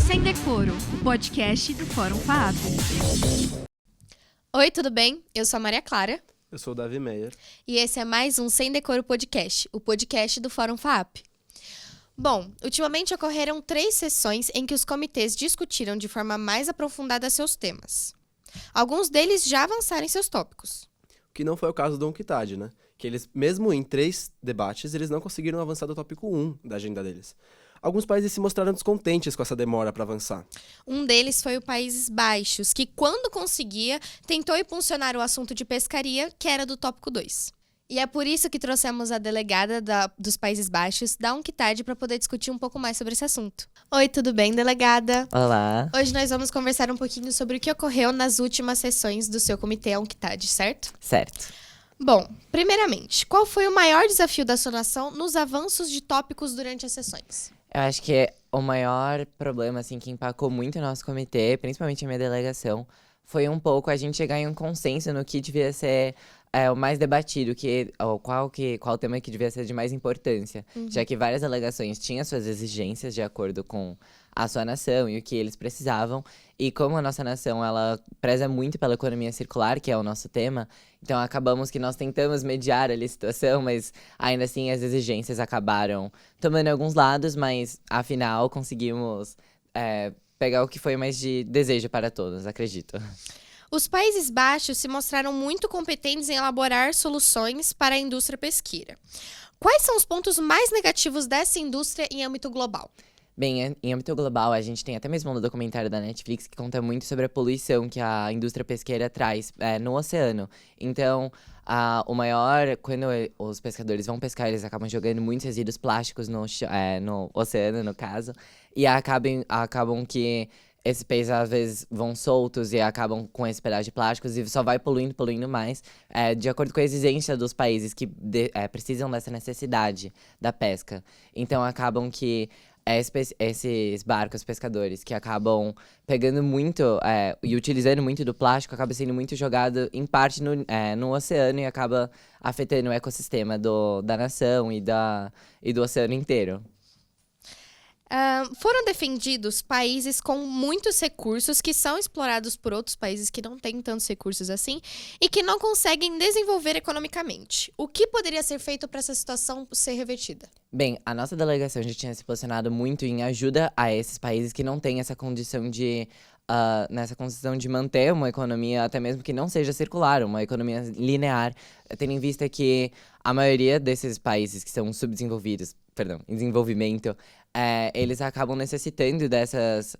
Sem Decoro, o podcast do Fórum FAAP. Oi, tudo bem? Eu sou a Maria Clara. Eu sou o Davi Meyer. E esse é mais um Sem Decoro Podcast, o podcast do Fórum FAAP. Bom, ultimamente ocorreram 3 sessões em que os comitês discutiram de forma mais aprofundada seus temas. Alguns deles já avançaram em seus tópicos. O que não foi o caso do UNCTAD, né? Que eles, mesmo em 3 debates, eles não conseguiram avançar do tópico 1 da agenda deles. Alguns países se mostraram descontentes com essa demora para avançar. Um deles foi o Países Baixos, que quando conseguia, tentou impulsionar o assunto de pescaria, que era do tópico 2. E é por isso que trouxemos a delegada dos Países Baixos, da UNCTAD, para poder discutir um pouco mais sobre esse assunto. Oi, tudo bem, delegada? Olá. Hoje nós vamos conversar um pouquinho sobre o que ocorreu nas últimas sessões do seu comitê UNCTAD, certo? Certo. Bom, primeiramente, qual foi o maior desafio da sua nação nos avanços de tópicos durante as sessões? Eu acho que o maior problema, assim, que impactou muito o nosso comitê, principalmente a minha delegação, foi um pouco a gente chegar em um consenso no que devia ser o mais debatido, qual tema que devia ser de mais importância, já que várias delegações tinham suas exigências de acordo com a sua nação e o que eles precisavam, e como a nossa nação, ela preza muito pela economia circular, que é o nosso tema, então acabamos que nós tentamos mediar ali a situação, mas ainda assim as exigências acabaram tomando alguns lados, mas afinal conseguimos pegar o que foi mais de desejo para todos, acredito. Os Países Baixos se mostraram muito competentes em elaborar soluções para a indústria pesqueira. Quais são os pontos mais negativos dessa indústria em âmbito global? Bem, em âmbito global, a gente tem até mesmo um documentário da Netflix que conta muito sobre a poluição que a indústria pesqueira traz no oceano. Então, quando os pescadores vão pescar, eles acabam jogando muitos resíduos plásticos no oceano, no caso, e acabam que esses peixes, às vezes, vão soltos e acabam com esse pedaço de plásticos e só vai poluindo mais, de acordo com a exigência dos países que precisam dessa necessidade da pesca. Então, acabam que esses barcos pescadores que acabam pegando muito e utilizando muito do plástico, acaba sendo muito jogado, em parte, no oceano e acaba afetando o ecossistema da nação e do oceano inteiro. Foram defendidos países com muitos recursos que são explorados por outros países que não têm tantos recursos assim e que não conseguem desenvolver economicamente. O que poderia ser feito para essa situação ser revertida? Bem, a nossa delegação já tinha se posicionado muito em ajuda a esses países que não têm essa condição de manter uma economia, até mesmo que não seja circular, uma economia linear, tendo em vista que a maioria desses países que são em desenvolvimento, eles acabam necessitando dessas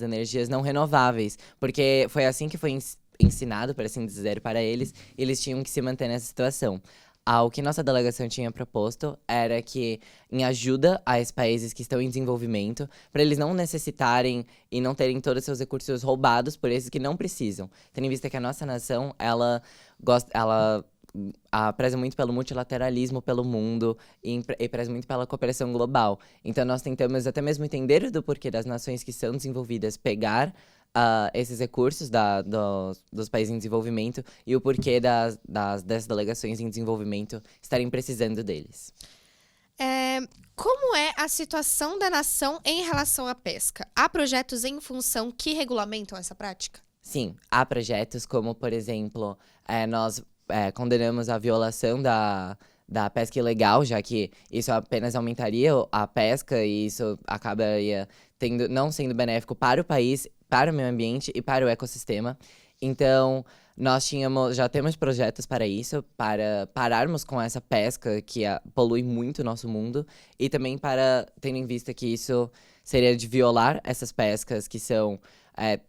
energias não renováveis, porque foi assim que foi ensinado, por assim dizer, para eles, e eles tinham que se manter nessa situação. O que nossa delegação tinha proposto era que, em ajuda a esses países que estão em desenvolvimento, para eles não necessitarem e não terem todos os seus recursos roubados por esses que não precisam. Tendo em vista que a nossa nação, ela preza muito pelo multilateralismo pelo mundo e preza muito pela cooperação global. Então, nós tentamos até mesmo entender do porquê das nações que são desenvolvidas pegar esses recursos dos países em desenvolvimento e o porquê dessas delegações em desenvolvimento estarem precisando deles. Como é a situação da nação em relação à pesca? Há projetos em função que regulamentam essa prática? Sim, há projetos como, por exemplo, nós condenamos a violação da pesca ilegal, já que isso apenas aumentaria a pesca e isso acabaria não sendo benéfico para o país, para o meio ambiente e para o ecossistema. Então, nós já temos projetos para isso, para pararmos com essa pesca que polui muito o nosso mundo e também tendo em vista que isso seria de violar essas pescas que são,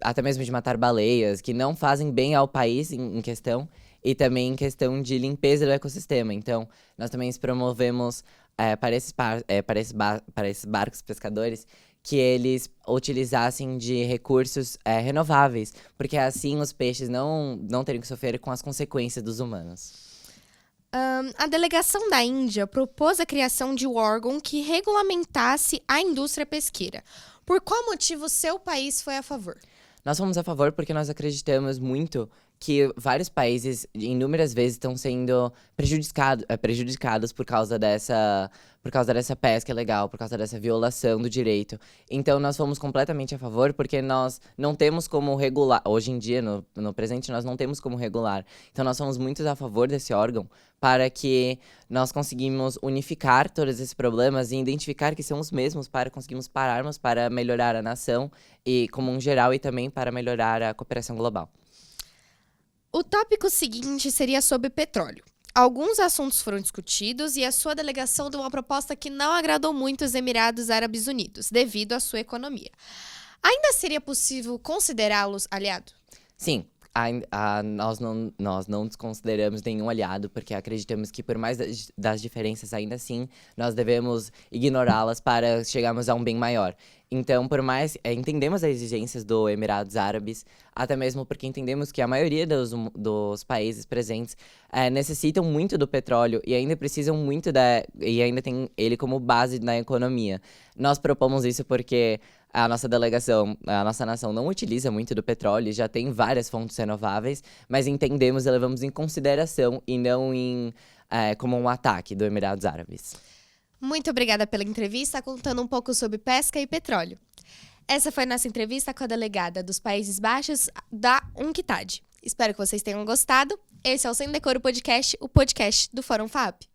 até mesmo de matar baleias, que não fazem bem ao país em questão, e também em questão de limpeza do ecossistema. Então, nós também promovemos para esses barcos pescadores que eles utilizassem de recursos renováveis, porque assim os peixes não teriam que sofrer com as consequências dos humanos. A delegação da Índia propôs a criação de um órgão que regulamentasse a indústria pesqueira. Por qual motivo seu país foi a favor? Nós fomos a favor porque nós acreditamos muito que vários países, inúmeras vezes, estão sendo prejudicados por causa dessa pesca ilegal, por causa dessa violação do direito. Então, nós fomos completamente a favor, porque nós não temos como regular. Hoje em dia, no presente, nós não temos como regular. Então, nós somos muito a favor desse órgão para que nós conseguimos unificar todos esses problemas e identificar que são os mesmos para conseguirmos pararmos para melhorar a nação e como um geral e também para melhorar a cooperação global. O tópico seguinte seria sobre petróleo. Alguns assuntos foram discutidos e a sua delegação deu uma proposta que não agradou muito os Emirados Árabes Unidos, devido à sua economia. Ainda seria possível considerá-los aliado? Sim, nós não desconsideramos nenhum aliado, porque acreditamos que por mais das diferenças, ainda assim, nós devemos ignorá-las para chegarmos a um bem maior. Então, por mais entendemos as exigências do Emirados Árabes, até mesmo porque entendemos que a maioria dos países presentes necessitam muito do petróleo e ainda precisam muito e ainda tem ele como base na economia. Nós propomos isso porque a nossa delegação, a nossa nação não utiliza muito do petróleo, já tem várias fontes renováveis, mas entendemos e levamos em consideração e não como um ataque do Emirados Árabes. Muito obrigada pela entrevista, contando um pouco sobre pesca e petróleo. Essa foi nossa entrevista com a delegada dos Países Baixos da UNCTAD. Espero que vocês tenham gostado. Esse é o Sem Decoro Podcast, o podcast do Fórum FAP.